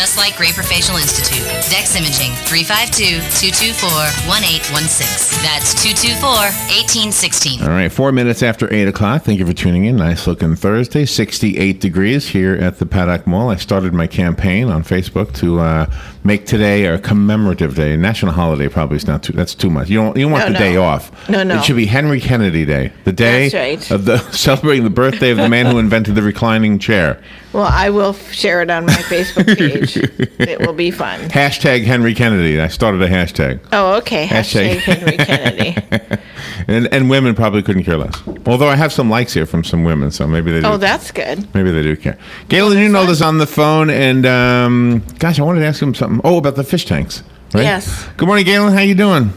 just like Graper Facial Institute. Dex Imaging, 352-224-1816. That's 224-1816. All right, 4 minutes after 8 o'clock. Thank you for tuning in. Nice looking Thursday, 68 degrees here at the Paddock Mall. I started my campaign on Facebook to make today a commemorative day. National holiday probably is not too, that's too much. You don't want the day off. No. It should be Henry Kennedy Day, the day of the celebrating the birthday of the man who invented the reclining chair. Well, I will share it on my Facebook page. It will be fun. Hashtag Henry Kennedy. I started a hashtag. Oh, okay. Hashtag Henry Kennedy. And women probably couldn't care less. Although I have some likes here from some women, so maybe they do. Oh, that's good. Maybe they do care. Galen, you know this on the phone, and gosh, I wanted to ask him something. Oh, about the fish tanks, right? Yes. Good morning, Galen. How you doing?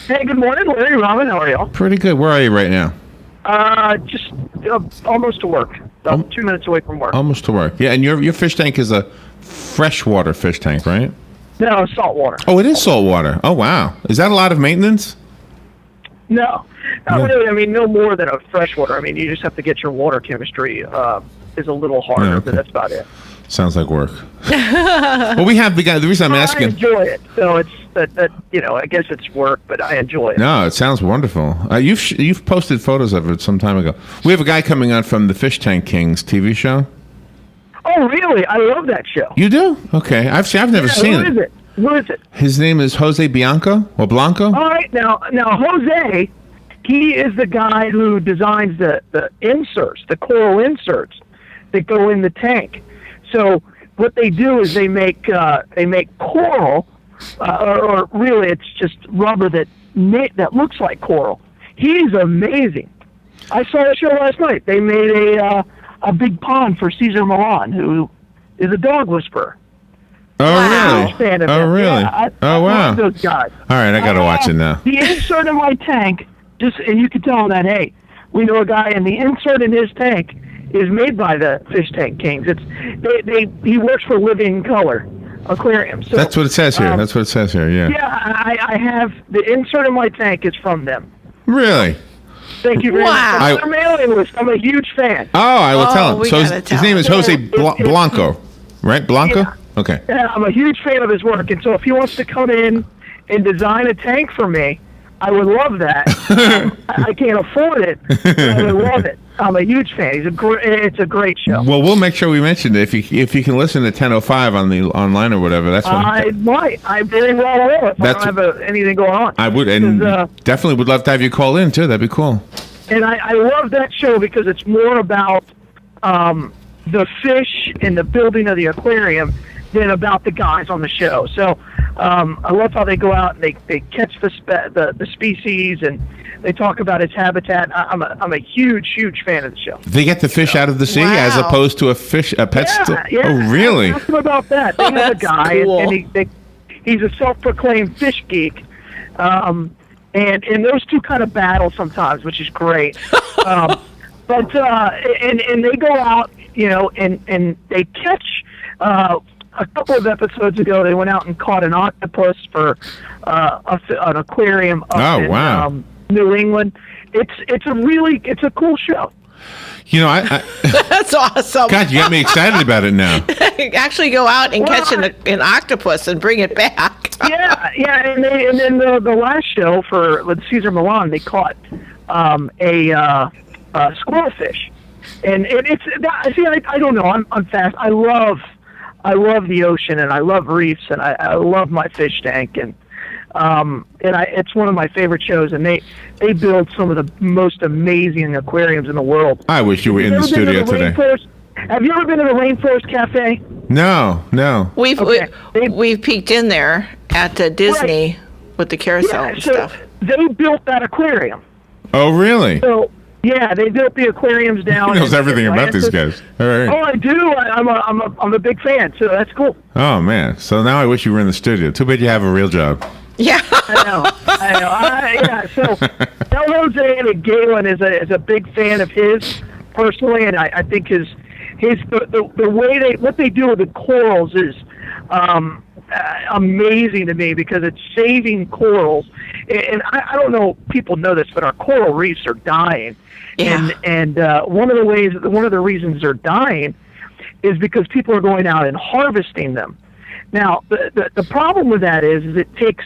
Hey, good morning, Larry. Robin, how are you? Pretty good. Where are you right now? Just almost to work. About 2 minutes away from work. Almost to work. Yeah, and your fish tank is a freshwater fish tank, right? No, salt water. Oh, it is saltwater. Oh, wow. Is that a lot of maintenance? No. Not really. I mean, no more than a freshwater. I mean, you just have to get your water chemistry is a little harder, Yeah, okay. but that's about it. Sounds like work. Well, we have begun. The reason I'm asking. I enjoy it. So it's that I guess it's work, but I enjoy it. No, it sounds wonderful. You've posted photos of it some time ago. We have a guy coming on from the Fish Tank Kings TV show. Oh, really? I love that show. You do? Okay. I've never seen it. Who is it? Who is it? His name is Jose Bianco or Blanco. All right, now Jose, he is the guy who designs the inserts, the coral inserts that go in the tank. So what they do is they make coral, or really it's just rubber that looks like coral. He's amazing. I saw the show last night. They made a big pond for Cesar Millan, who is a dog whisperer. Oh, Wow. really? Fan of Oh, him. really? Yeah, Oh, wow. love those guys. All right, I got to watch it now. The insert in my tank, and you can tell that, hey, we know a guy, and the insert in his tank is made by the Fish Tank Kings. He works for Living Color Aquarium. So, That's what it says here. That's what it says here, yeah. Yeah, I have the insert in my tank is from them. Really? Thank you very Wow. much. On their mailing list. I'm a huge fan. Oh, I will tell him. we So gotta tell his name is him. Jose Yeah, Blanco, right? Blanco? Yeah. Okay. Yeah, I'm a huge fan of his work, and so if he wants to come in and design a tank for me, I would love that. I can't afford it, but I would love it. I'm a huge fan. It's a great show. Well, we'll make sure we mention it. If you can listen to 10:05 on the online or whatever, that's fine. I might. I very well will if I don't have anything going on. I would, and definitely would love to have you call in, too. That'd be cool. And I love that show because it's more about the fish and the building of the aquarium than about the guys on the show. So I love how they go out and they catch the species and they talk about its habitat. I'm a huge fan of the show. They get the fish out of the sea as Wow. opposed to a pet store? Yeah. Oh, really? Ask them about that. They have a That's guy, cool. and he's a self-proclaimed fish geek. And those two kind of battle sometimes, which is great. But they go out, and they catch. A couple of episodes ago, they went out and caught an octopus for an aquarium up in New England. It's a cool show. I That's awesome. God, you got me excited about it now. Actually go out and catch an octopus and bring it back. yeah, and then the last show with Cesar Millan, they caught a squirrelfish, and it's see, I don't know, I'm fast. I love the ocean and I love reefs and I love my fish tank and it's one of my favorite shows, and they build some of the most amazing aquariums in the world. I wish you were in the studio today. Have you ever been to the Rainforest Cafe? No. We've peeked in there at Disney with the carousel and stuff. They built that aquarium. Oh, really? So yeah, they built the aquariums down. He knows everything about these guys. All right. Oh, I do. I'm a big fan, so that's cool. Oh, man. So now I wish you were in the studio. Too bad you have a real job. Yeah. I know. Yeah, so El Jose and Galen is a big fan of his personally, and I think the way what they do with the corals is amazing to me because it's saving corals. And I don't know if people know this, but our coral reefs are dying. Yeah. And one of the reasons they're dying is because people are going out and harvesting them. Now, the problem with that is it takes,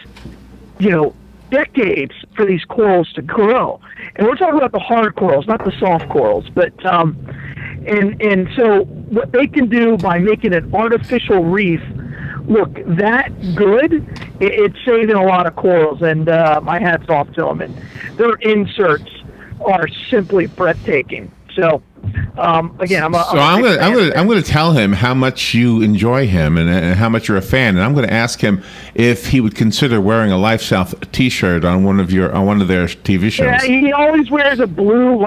decades for these corals to grow. And we're talking about the hard corals, not the soft corals. But and so what they can do by making an artificial reef look that good, it's saving a lot of corals. And my hat's off to them. And their inserts are simply breathtaking. So. Again, I'm going to tell him how much you enjoy him and how much you're a fan, and I'm going to ask him if he would consider wearing a Lifestyle T-shirt on one of their TV shows. Yeah, he always wears a blue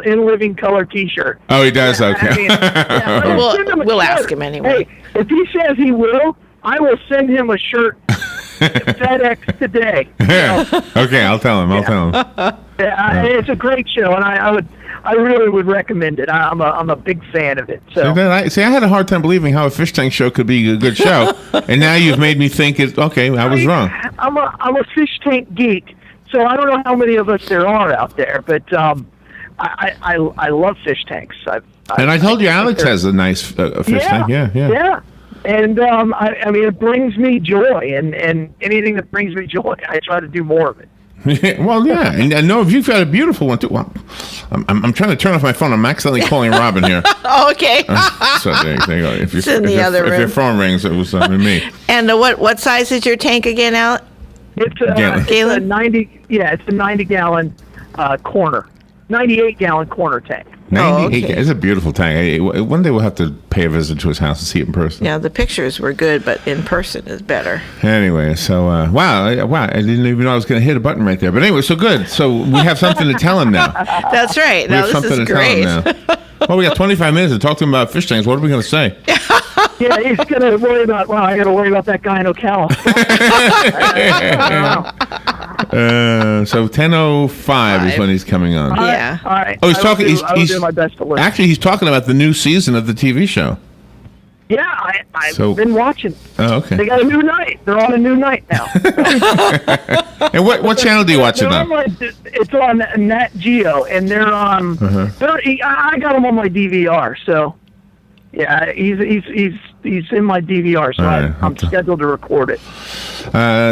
in living color T-shirt. Oh, he does. Okay. We'll ask him anyway. Hey, if he says he will, I will send him a shirt. FedEx today. Yeah. Okay, I'll tell him. It's a great show, and I really would recommend it. I'm a big fan of it. So I had a hard time believing how a fish tank show could be a good show, and now you've made me think I was wrong. I'm a fish tank geek, so I don't know how many of us there are out there, but I love fish tanks. I told you Alex has a nice fish tank. Yeah. And I mean, it brings me joy, and anything that brings me joy, I try to do more of it. Well, yeah, and I know if you've got a beautiful one too. Well, I'm trying to turn off my phone. I'm accidentally calling Robin here. Okay. So there you go. If your phone rings, it was me. And what size is your tank again, Alex? It's a 90. Yeah, it's a 90-gallon corner, 98-gallon corner tank. 98. Okay. It's a beautiful tank. One day we'll have to pay a visit to his house and see it in person. Yeah, the pictures were good, but in person is better. Anyway, so wow! I didn't even know I was going to hit a button right there. But anyway, so good. So we have something to tell him now. That's right. Now this is great. Well, we got 25 minutes to talk to him about fish tanks. What are we going to say? Yeah, he's going to worry about. Well, I got to worry about that guy in Ocala. So 10:05 is when he's coming on. Yeah. All right. Oh, he's talking. He's doing my best to listen. Actually, he's talking about the new season of the TV show. Yeah, I've been watching. Oh, okay. They got a new night. They're on a new night now. And what channel do you watch it on? It's on Nat Geo, and they're on. I got them on my DVR, so yeah, he's in my DVR, so I'm scheduled to record it.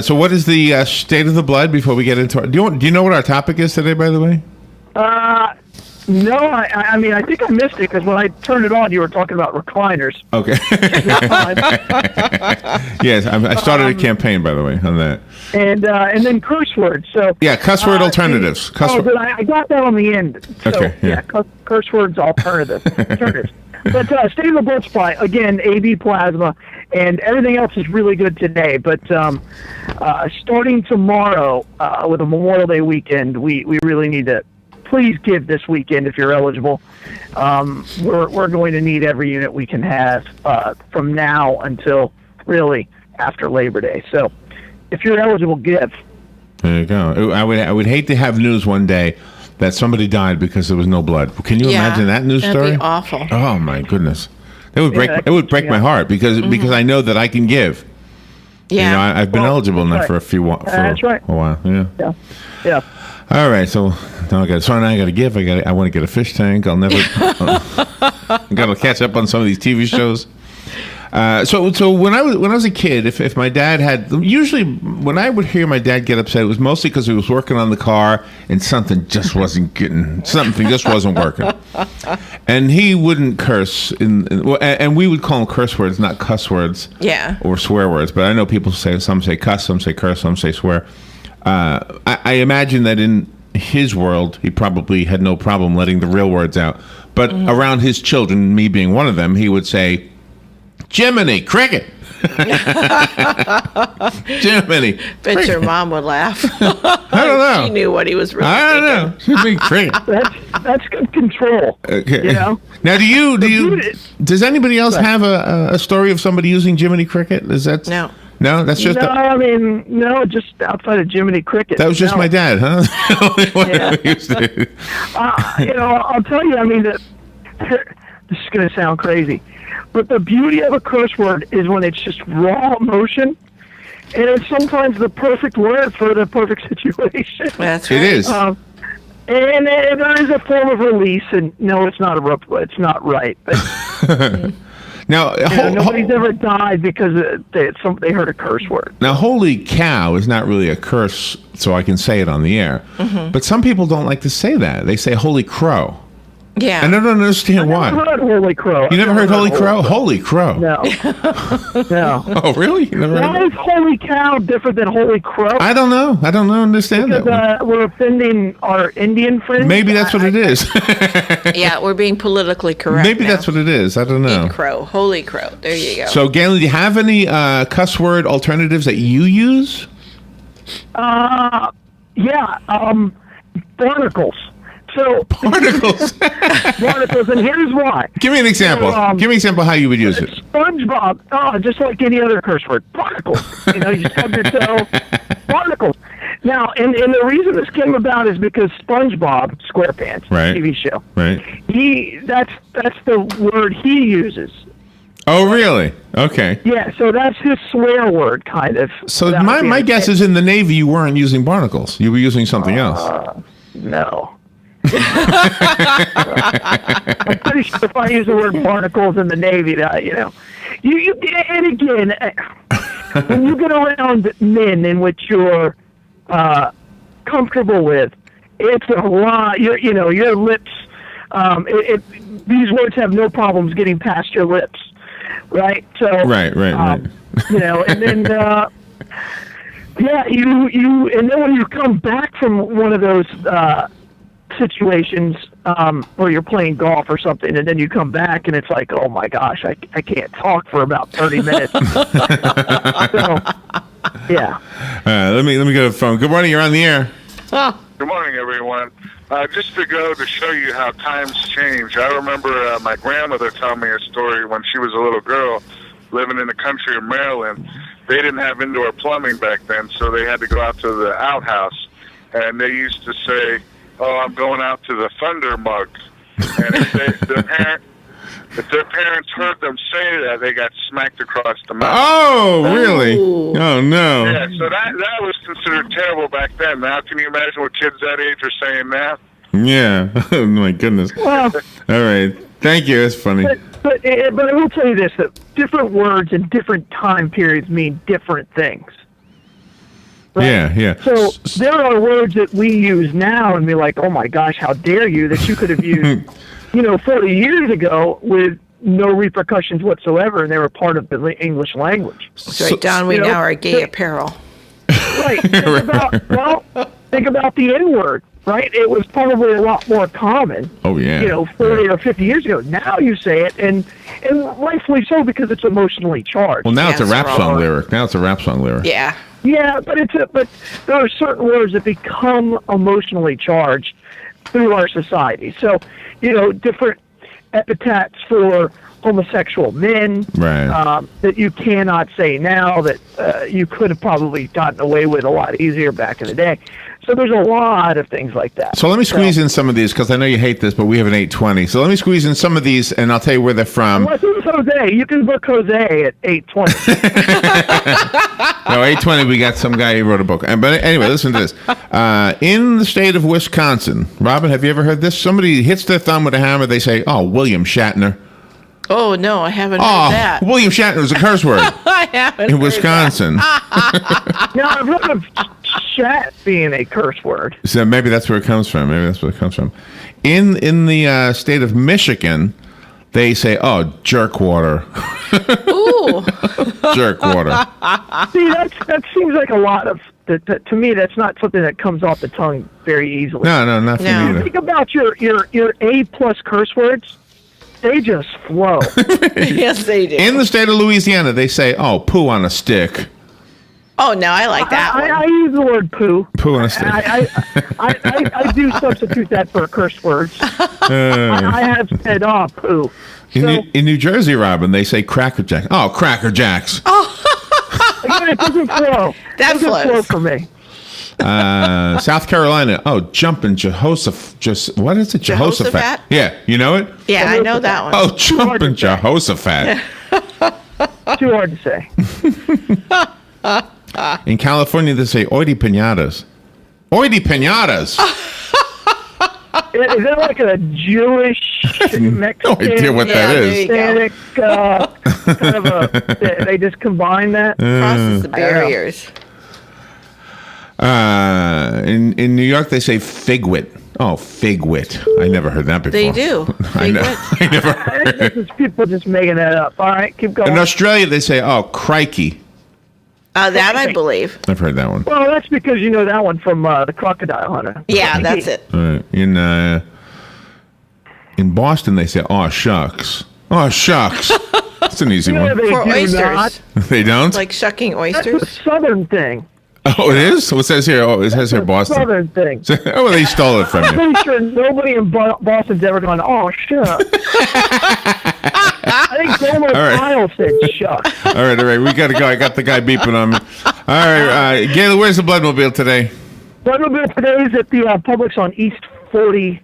So what is the state of the blood before we get into it? Do you know what our topic is today, by the way? No, I mean, I think I missed it because when I turned it on, you were talking about recliners. Okay. Yes, I started a campaign, by the way, on that. And then curse words. So yeah, cuss word alternatives. But I got that on the end. So, okay. Yeah. Curse words alternatives. But state of the blood supply, again, AB plasma, and everything else is really good today. But starting tomorrow with a Memorial Day weekend, we really need to please give this weekend if you're eligible. We're going to need every unit we can have from now until really after Labor Day. So if you're eligible, give. There you go. I would hate to have news one day that somebody died because there was no blood. Can you imagine that news story? That'd be awful. Oh my goodness, it would break my heart because I know that I can give. Yeah, I've been eligible now for That's right. a while. Yeah. All right, so now I got to give. I want to get a fish tank. I'll never. I got to catch up on some of these TV shows. So when I was a kid, if my dad had, usually when I would hear my dad get upset, it was mostly because he was working on the car and something just wasn't working, and he wouldn't curse and we would call them curse words, not cuss words, or swear words. But I know some say cuss, some say curse, some say swear. I imagine that in his world, he probably had no problem letting the real words out. But around his children, me being one of them, he would say, Jiminy Cricket. Jiminy. Bet your mom would laugh. I don't know. She knew what he was really I don't know. Jiminy Cricket. That's good control. Okay. Now, does anybody else have a story of somebody using Jiminy Cricket? Is that no? No, that's just. No, just outside of Jiminy Cricket. That was just my dad, huh? I'll tell you. I mean, this is going to sound crazy, but the beauty of a curse word is when it's just raw emotion, and it's sometimes the perfect word for the perfect situation. That's right. It is. And there is a form of release, and no, it's not right. But Now, nobody's ever died because they heard a curse word. Now, holy cow is not really a curse, so I can say it on the air. Mm-hmm. But some people don't like to say that. They say holy crow. Yeah. And I don't understand why. I never heard holy crow. You never heard holy crow? Holy crow. No. No. Oh, really? You never heard Why is holy cow different than holy crow? I don't know. Understand that Because one. we're offending our Indian friends. Maybe that's what it is. Yeah, we're being politically correct. Maybe now. that's what it is. I don't know. Crow, holy crow. There you go. So, Galen, do you have any cuss word alternatives that you use? Yeah. Barnacles. So Barnacles. barnacles, and here's why. Give me an example. Give me an example how you would use it. SpongeBob, just like any other curse word, barnacles. You stub your toe, barnacles. Now, and the reason this came about is because SpongeBob SquarePants, Right. TV show, Right. that's the word he uses. Oh, really? Okay. Yeah, so that's his swear word, kind of. So without my being- guess is in the Navy you weren't using barnacles. You were using something else. No. I'm pretty sure if I use the word barnacles in the Navy, you and again, when you get around men in which you're comfortable with, it's a lot. Your lips. These words have no problems getting past your lips, right? So Right. and then and then when you come back from one of those situations where you're playing golf or something, and then you come back and it's like, oh my gosh, I can't talk for about 30 minutes. So, yeah. Let me go to the phone. Good morning. You're on the air. Good morning, everyone. Just to go to show you how times change, I remember my grandmother telling me a story when she was a little girl living in the country of Maryland. They didn't have indoor plumbing back then, so they had to go out to the outhouse. And they used to say, "Oh, I'm going out to the thunder mug." And if their parents heard them say that, they got smacked across the mouth. Oh, really? Oh, no. Yeah, so that was considered terrible back then. Now, can you imagine what kids that age are saying now? Yeah. Oh, my goodness. Well, All right. Thank you. That's funny. but I will tell you this, that different words in different time periods mean different things. Right? Yeah. So there are words that we use now and be like, oh my gosh, how dare you, that you could have used, 40 years ago with no repercussions whatsoever, and they were part of the English language. That's right, Don. We now are gay apparel. Right. Think about the N-word, right? It was probably a lot more common. Oh, yeah. 40 or 50 years ago. Now you say it, and rightfully so, because it's emotionally charged. Well, now it's a Yes, rap song Robert. lyric. Yeah. Yeah, but there are certain words that become emotionally charged through our society. So, different epithets for homosexual men Right. that you cannot say now that you could have probably gotten away with a lot easier back in the day. So there's a lot of things like that. So let me squeeze in some of these because I know you hate this, but we have an 820. So let me squeeze in some of these, and I'll tell you where they're from. What's Jose? You can book Jose at 8:20. No, 820, we got some guy who wrote a book. But anyway, listen to this. In the state of Wisconsin, Robin, have you ever heard this? Somebody hits their thumb with a hammer, they say, "Oh, William Shatner." Oh, no, I haven't heard Oh, that. William Shatner is a curse word I haven't in heard Wisconsin. Now, I've heard of chat being a curse word. So maybe that's where it comes from. In the state of Michigan, they say, "Oh, jerk water." Ooh. Jerk water. See, that seems like a lot of that. To me, that's not something that comes off the tongue very easily. No, not for No. me either. Think about your A+ curse words. They just flow. Yes, they do. In the state of Louisiana, they say, "Oh, poo on a stick." Oh, no, I like that one. I use the word poo. Poo on a stick. I do substitute that for curse words. I have said, "Oh, poo." In New Jersey, Robin, they say Cracker Jack. Oh, Cracker Jacks. Again, it doesn't flow. That It doesn't flows. flow for me. South Carolina. Oh, jumping Jehoshaphat. What is it? Jehoshaphat? Yeah, you know it? Yeah, I know that one. Oh, hard jumping to say. Jehoshaphat. Too hard to say. In California, they say oity pinatas. Oity pinatas. Is that like a Jewish Mexican? No idea what that is. there you Hispanic, kind of a. They just combine that. Crosses the barriers. In New York, they say figwit. Oh, figwit. I never heard that before. They do. I never I think this is people just making that up. All right, keep going. In Australia, they say, oh, crikey. That I believe. I've heard that one. Well, that's because you know that one from the Crocodile Hunter. Yeah, that's it. In Boston, they say, oh, shucks. Oh, shucks. That's an easy Yeah, one. they For do oysters. not. They don't? Like shucking That's a oysters. Southern thing. Oh, it is? What says here? Oh, it says here Boston. Southern thing. Oh, well, they stole it from I'm you. pretty sure nobody in Boston's ever gone, oh, shucks. I think Gomer right. Kyle said shucks. All right. We got to go. I got the guy beeping on me. All right, Gayla, where's the Bloodmobile today? Bloodmobile today is at the Publix on East 40.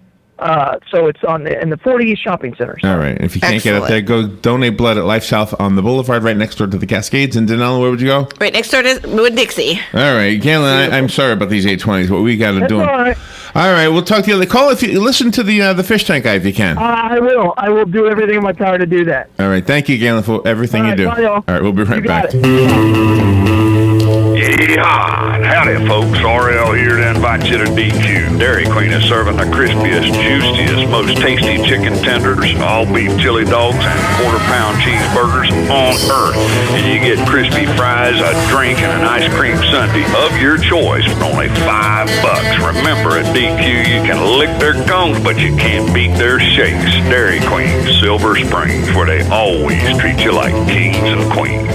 So it's in the 40 East Shopping Center. All right. If you can't get up there, go donate blood at Life South on the Boulevard, right next door to the Cascades. And Danella, where would you go? Right next door to with Dixie. All right, Galen, I'm sorry about these 820s, but we got to That's do them. all right. All right, we'll talk to you. Call if you listen to the fish tank guy if you can. I will. I will do everything in my power to do that. All right, thank you, Galen, for everything All you right, do. bye, y'all. All right, we'll be right You got back. it. Yeehaw! Howdy, folks. RL here to invite you to DQ. Dairy Queen is serving the crispiest, juiciest, most tasty chicken tenders, all beef chili dogs, and quarter-pound cheeseburgers on earth. And you get crispy fries, a drink, and an ice cream sundae of your choice for only $5. Remember, at DQ, you can lick their cones, but you can't beat their shakes. Dairy Queen, Silver Springs, where they always treat you like kings and queens.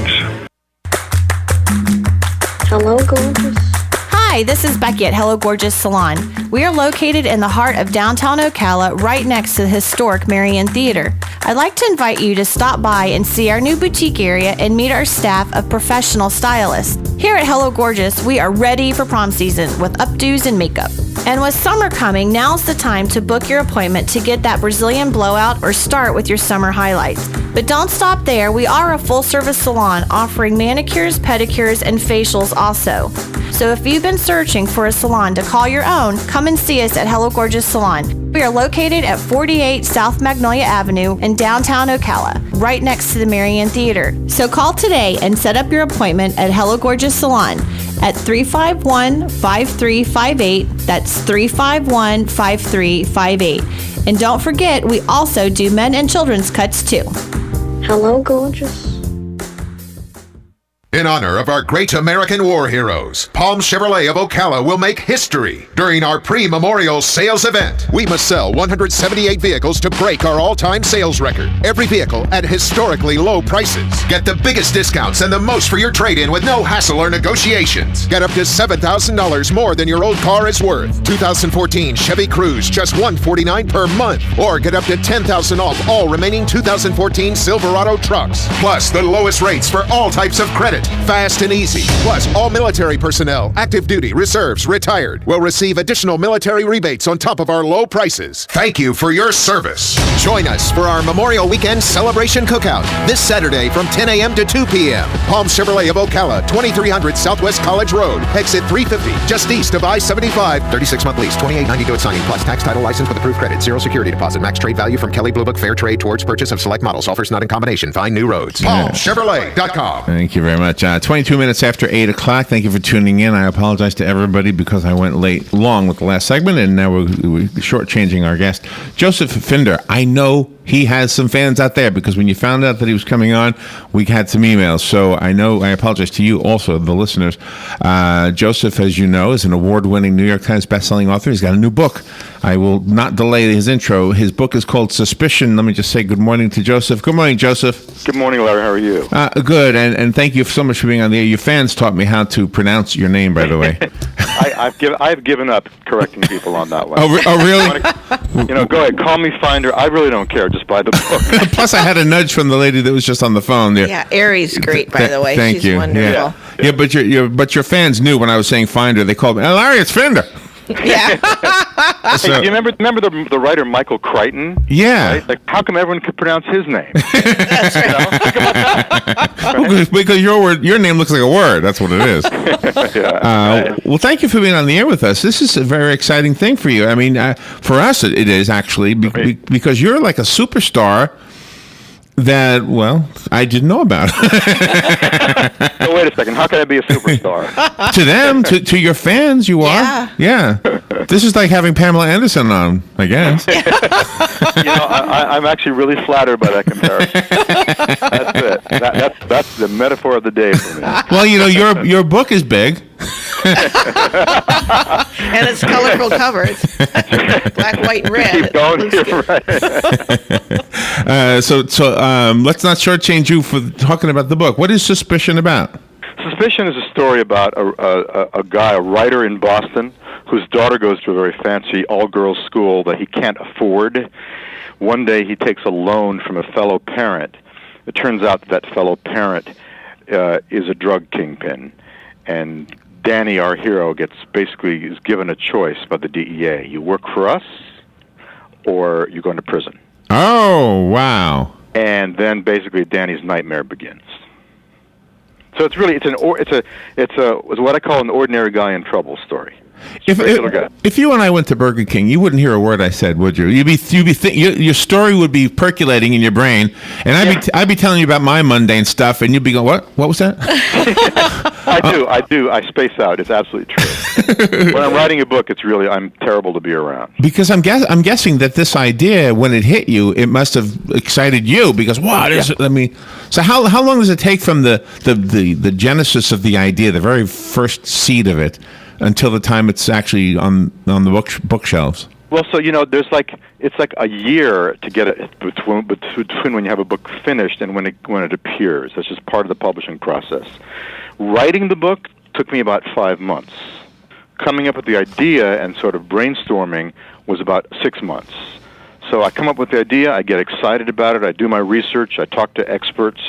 Hello, gorgeous. Hi, this is Becky at Hello Gorgeous Salon. We are located in the heart of downtown Ocala, right next to the historic Marion Theater. I'd like to invite you to stop by and see our new boutique area and meet our staff of professional stylists. Here at Hello Gorgeous, we are ready for prom season with updos and makeup. And with summer coming, now's the time to book your appointment to get that Brazilian blowout or start with your summer highlights. But don't stop there. We are a full-service salon offering manicures, pedicures, and facials also. So if you've been searching for a salon to call your own, come and see us at Hello Gorgeous Salon. We are located at 48 South Magnolia Avenue in downtown Ocala, right next to the Marion Theater. So call today and set up your appointment at Hello Gorgeous Salon at 351-5358. That's 351-5358. And don't forget, we also do men and children's cuts too. Hello, gorgeous. In honor of our great American war heroes, Palm Chevrolet of Ocala will make history during our pre-memorial sales event. We must sell 178 vehicles to break our all-time sales record. Every vehicle at historically low prices. Get the biggest discounts and the most for your trade-in with no hassle or negotiations. Get up to $7,000 more than your old car is worth. 2014 Chevy Cruze, just $149 per month. Or get up to $10,000 off all remaining 2014 Silverado trucks. Plus the lowest rates for all types of credit. Fast and easy. Plus, all military personnel, active duty, reserves, retired, will receive additional military rebates on top of our low prices. Thank you for your service. Join us for our Memorial Weekend Celebration Cookout this Saturday from 10 a.m. to 2 p.m. Palm Chevrolet of Ocala, 2300 Southwest College Road, exit 350, just east of I-75. 36-month lease, $28.92 at signing, plus tax, title, license with approved credit, zero security deposit, max trade value from Kelly Blue Book Fair Trade towards purchase of select models. Offers not in combination. Find new roads. PalmChevrolet.com. Thank you very much. 22 minutes after 8 o'clock. Thank you for tuning in. I apologize to everybody because I went long with the last segment, and now we're shortchanging our guest, Joseph Finder. I know he has some fans out there because when you found out that he was coming on, we had some emails. So I apologize to you also, the listeners. Joseph, as you know, is an award-winning New York Times bestselling author. He's got a new book. I will not delay his intro. His book is called Suspicion. Let me just say good morning to Joseph. Good morning, Joseph. Good morning, Larry. How are you? Good, and thank you so much for being on the air. Your fans taught me how to pronounce your name, by the way. I've given up correcting people on that one. Oh, really? Go ahead. Call me Finder. I really don't care. Just buy the book. Plus, I had a nudge from the lady that was just on the phone there. Yeah, Ari's great, by the way. Thank She's you. wonderful. Yeah, but your fans knew when I was saying Finder. They called me, Larry, it's Finder. Yeah. Hey, do you remember the writer Michael Crichton? Yeah. Right? Like, how come everyone could pronounce his name? That's right. You know? Think about that. Well, because your name looks like a word. That's what it is. Well, thank you for being on the air with us. This is a very exciting thing for you. I mean, for us, it is actually because you're like a superstar that, well, I didn't know about. So wait a second. How can I be a superstar? To them, to your fans, you are. Yeah. This is like having Pamela Anderson on, I guess. I'm actually really flattered by that comparison. That's it. That's the metaphor of the day for me. Well, your book is big. And it's colorful covers. Black, white, and red. Keep going here, right? So let's not shortchange you for talking about the book. What is Suspicion about? Suspicion is a story about a guy, a writer in Boston, whose daughter goes to a very fancy all-girls school that he can't afford. One day he takes a loan from a fellow parent. It turns out that fellow parent is a drug kingpin. And Danny, our hero, is given a choice by the DEA. You work for us, or you go into prison. Oh, wow. And then basically Danny's nightmare begins. So it's what I call an ordinary guy in trouble story. If you and I went to Burger King, you wouldn't hear a word I said, would you? Your story would be percolating in your brain, and I'd be telling you about my mundane stuff, and you'd be going, "What? What was that?" I do. I space out. It's absolutely true. When I'm writing a book, I'm terrible to be around. Because I'm guessing that this idea, when it hit you, it must have excited you. Because so how long does it take from the genesis of the idea, the very first seed of it, until the time it's actually on the bookshelves? Well, so there's it's like a year to get it between when you have a book finished and when it appears. That's just part of the publishing process. Writing the book took me about 5 months. Coming up with the idea and sort of brainstorming was about 6 months. So I come up with the idea, I get excited about it, I do my research, I talk to experts,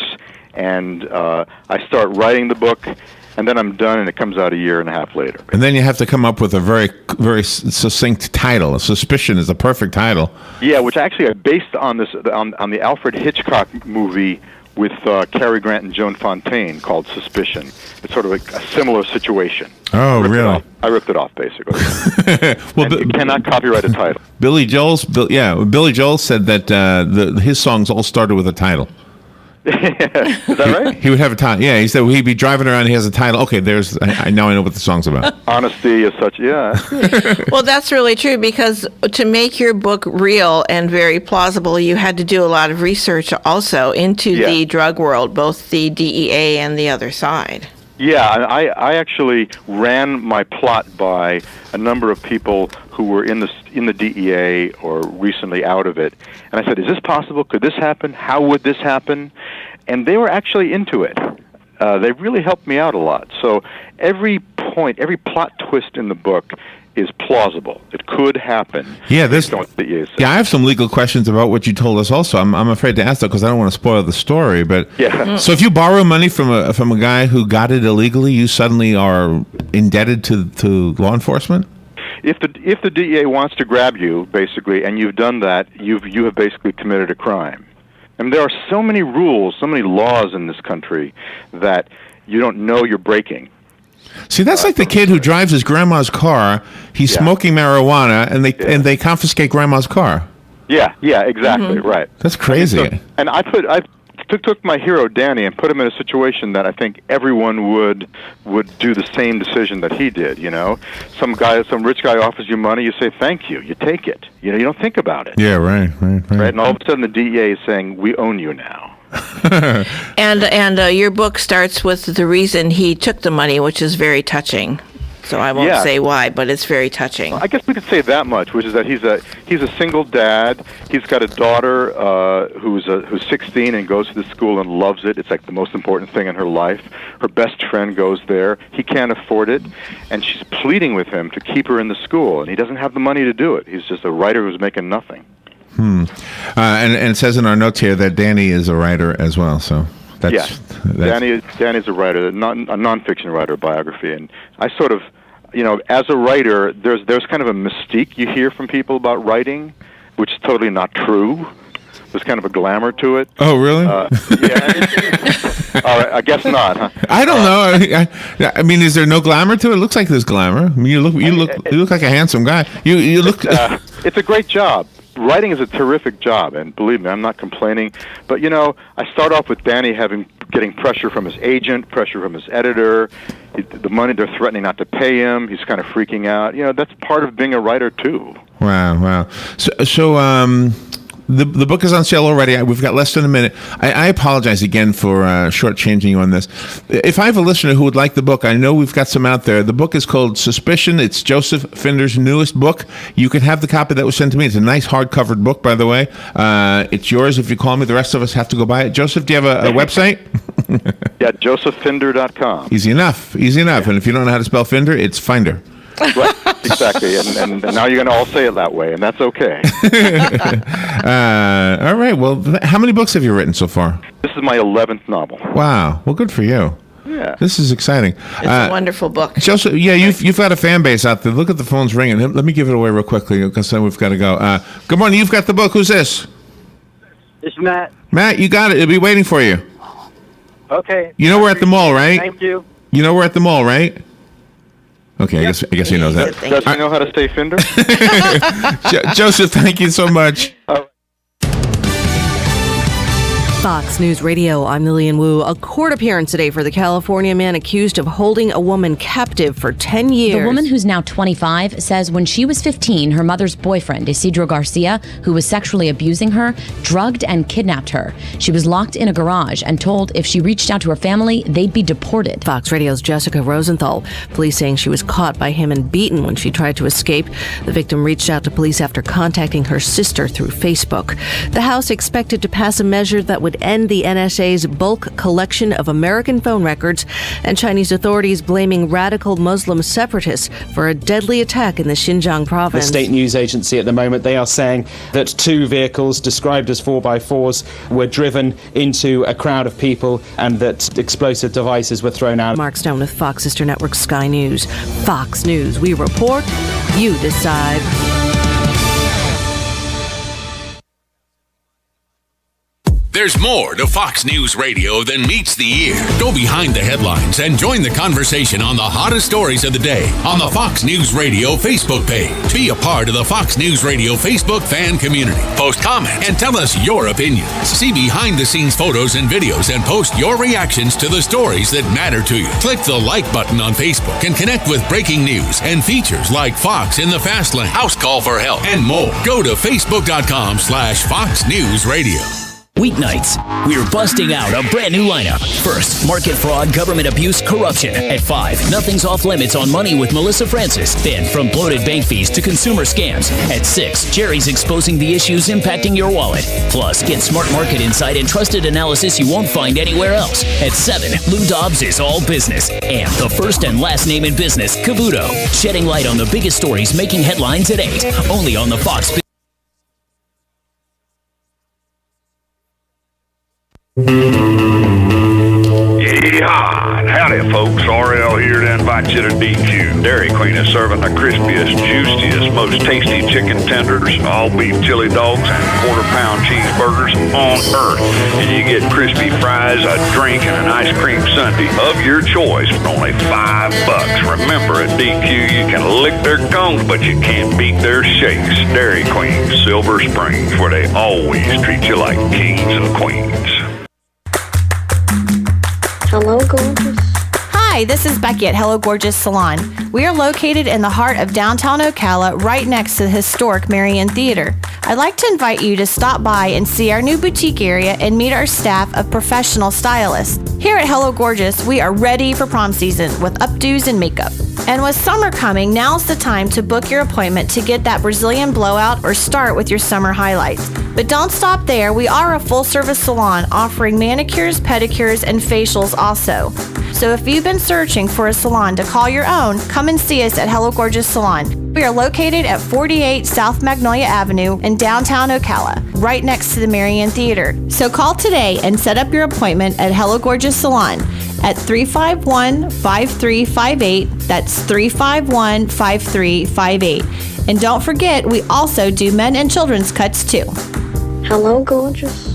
and I start writing the book. And then I'm done, and it comes out a year and a half later. And then you have to come up with a very, very succinct title. Suspicion is the perfect title. Yeah, which actually I based on the Alfred Hitchcock movie with Cary Grant and Joan Fontaine called Suspicion. It's sort of a similar situation. Oh, really? I ripped it off, basically. Well, you cannot copyright a title. Billy Joel said that his songs all started with a title. Is that right? He would have a title. Yeah, he said he'd be driving around. He has a title. Okay, I know what the song's about. Honesty is such. Yeah. Well, that's really true, because to make your book real and very plausible, you had to do a lot of research also into the drug world, both the DEA and the other side. Yeah, I actually ran my plot by a number of people who were in the DEA or recently out of it, and I said, "Is this possible? Could this happen? How would this happen?" And they were actually into it. They really helped me out a lot. So every plot twist in the book is plausible. It could happen. Yeah, I have some legal questions about what you told us. Also, I'm afraid to ask that because I don't want to spoil the story. But so if you borrow money from a guy who got it illegally, you suddenly are indebted to law enforcement. If the DEA wants to grab you, basically, and you've done that, you have basically committed a crime. And there are so many rules, so many laws in this country that you don't know you're breaking. See, that's like the kid who drives his grandma's car. He's smoking marijuana, and they confiscate grandma's car. Yeah, exactly, right. That's crazy. And I took my hero Danny and put him in a situation that I think everyone would do the same decision that he did. Some rich guy offers you money, you say thank you, you take it. You don't think about it. Yeah, right. And all of a sudden the DEA is saying we own you now. And your book starts with the reason he took the money, which is very touching. So I won't say why, but it's very touching. I guess we could say that much, which is that he's a single dad. He's got a daughter who's 16 and goes to the school and loves it. It's like the most important thing in her life. Her best friend goes there. He can't afford it, and she's pleading with him to keep her in the school, and he doesn't have the money to do it. He's just a writer who's making nothing. And it says in our notes here that Danny is a writer as well. So that's Danny's a writer, a nonfiction writer, a biography, and I sort of as a writer, there's kind of a mystique you hear from people about writing, which is totally not true. There's kind of a glamour to it. Oh, really? Yeah. All right, I guess not, huh? I don't know. I mean, is there no glamour to it? It looks like there's glamour. I mean, you look like a handsome guy. You look. It's a great job. Writing is a terrific job, and believe me, I'm not complaining. But I start off with Danny getting pressure from his agent, pressure from his editor, the money they're threatening not to pay him. He's kind of freaking out. That's part of being a writer too. Wow. So the book is on sale already. We've got less than a minute. I apologize again for shortchanging you on this. If I have a listener who would like the book, I know we've got some out there. The book is called Suspicion. It's Joseph Finder's newest book. You can have the copy that was sent to me. It's a nice hardcovered book, by the way. It's yours if you call me. The rest of us have to go buy it. Joseph, do you have a website? Yeah, josephfinder.com. Easy enough. And if you don't know how to spell Finder, it's Finder. Right, exactly, and now you're going to all say it that way, and that's okay. All right, well, how many books have you written so far? This is my 11th novel. Wow, well, good for you. Yeah. This is exciting. It's a wonderful book. Joseph, you've got a fan base out there. Look at the phones ringing. Let me give it away real quickly, because then we've got to go. Good morning, you've got the book. Who's this? It's Matt. Matt, you got it. It'll be waiting for you. Okay. You know we're at the mall, right? Thank you. You know we're at the mall, right? Okay, yep. I guess he knows that. Does he know how to say Finder? Joseph, thank you so much. Fox News Radio, I'm Lillian Wu. A court appearance today for the California man accused of holding a woman captive for 10 years. The woman, who's now 25, says when she was 15, her mother's boyfriend, Isidro Garcia, who was sexually abusing her, drugged and kidnapped her. She was locked in a garage and told if she reached out to her family, they'd be deported. Fox Radio's Jessica Rosenthal. Police saying she was caught by him and beaten when she tried to escape. The victim reached out to police after contacting her sister through Facebook. The House expected to pass a measure that would end the NSA's bulk collection of American phone records, and Chinese authorities blaming radical Muslim separatists for a deadly attack in the Xinjiang province. The state news agency at the moment, they are saying that 2 vehicles described as 4x4s were driven into a crowd of people and that explosive devices were thrown out. Mark Stone with Fox Sister Network Sky News. Fox News, we report, you decide. There's more to Fox News Radio than meets the ear. Go behind the headlines and join the conversation on the hottest stories of the day on the Fox News Radio Facebook page. Be a part of the Fox News Radio Facebook fan community. Post comments and tell us your opinions. See behind-the-scenes photos and videos and post your reactions to the stories that matter to you. Click the like button on Facebook and connect with breaking news and features like Fox in the Fast Lane, House Call for Help, and more. Go to Facebook.com/Fox News Radio. Weeknights, we're busting out a brand new lineup. First, market fraud, government abuse, corruption. At 5, nothing's off limits on money with Melissa Francis. Then, from bloated bank fees to consumer scams. At 6, Jerry's exposing the issues impacting your wallet. Plus, get smart market insight and trusted analysis you won't find anywhere else. At 7, Lou Dobbs is all business. And the first and last name in business, Cavuto. Shedding light on the biggest stories making headlines at 8. Only on the Fox Yeehaw! Howdy, folks. RL here to invite you to DQ. Dairy Queen is serving the crispiest, juiciest, most tasty chicken tenders, all beef chili dogs, and quarter-pound cheeseburgers on earth. And you get crispy fries, a drink, and an ice cream sundae of your choice for only $5. Remember, at DQ, you can lick their cones, but you can't beat their shakes. Dairy Queen, Silver Springs, where they always treat you like kings and queens. Hello, gorgeous. Hi, this is Becky at Hello Gorgeous Salon. We are located in the heart of downtown Ocala, right next to the historic Marion Theater. I'd like to invite you to stop by and see our new boutique area and meet our staff of professional stylists. Here at Hello Gorgeous, we are ready for prom season with updos and makeup. And with summer coming, now's the time to book your appointment to get that Brazilian blowout or start with your summer highlights. But don't stop there. We are a full-service salon offering manicures, pedicures, and facials also. So if you've been searching for a salon to call your own, come and see us at Hello Gorgeous Salon. We are located at 48 South Magnolia Avenue in downtown Ocala, right next to the Marion Theater. So call today and set up your appointment at Hello Gorgeous Salon. at 351-5358. That's 351-5358. And don't forget, we also do men and children's cuts too. Hello, gorgeous.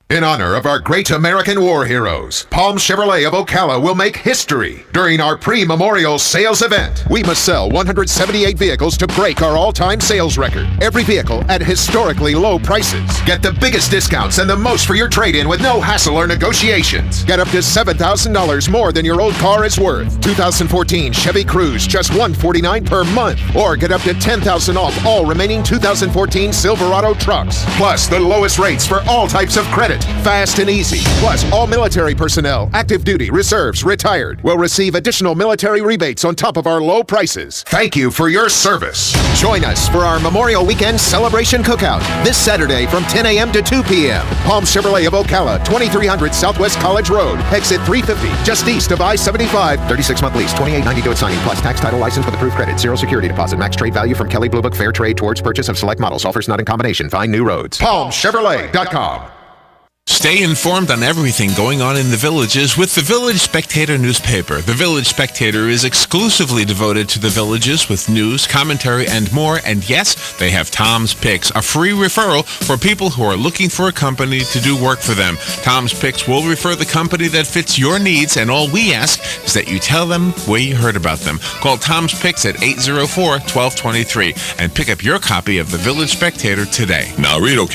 In honor of our great American war heroes, Palm Chevrolet of Ocala will make history during our pre-memorial sales event. We must sell 178 vehicles to break our all-time sales record. Every vehicle at historically low prices. Get the biggest discounts and the most for your trade-in with no hassle or negotiations. Get up to $7,000 more than your old car is worth. 2014 Chevy Cruze, just $149 per month. Or get up to $10,000 off all remaining 2014 Silverado trucks. Plus the lowest rates for all types of credit. Fast and easy. Plus, all military personnel, active duty, reserves, retired, will receive additional military rebates on top of our low prices. Thank you for your service. Join us for our Memorial Weekend Celebration Cookout this Saturday from 10 a.m. to 2 p.m. Palm Chevrolet of Ocala, 2300 Southwest College Road, exit 350, just east of I-75. 36-month lease, $28.92 at signing, plus tax, title, license with approved credit, zero security deposit, max trade value from Kelley Blue Book Fair Trade towards purchase of select models. Offers not in combination. Find new roads. PalmChevrolet.com. Stay informed on everything going on in the villages with the Village Spectator newspaper. The Village Spectator is exclusively devoted to the villages with news, commentary, and more. And yes, they have Tom's Picks, a free referral for people who are looking for a company to do work for them. Tom's Picks will refer the company that fits your needs, and all we ask is that you tell them where you heard about them. Call Tom's Picks at 804-1223 and pick up your copy of the Village Spectator today. Now read, okay?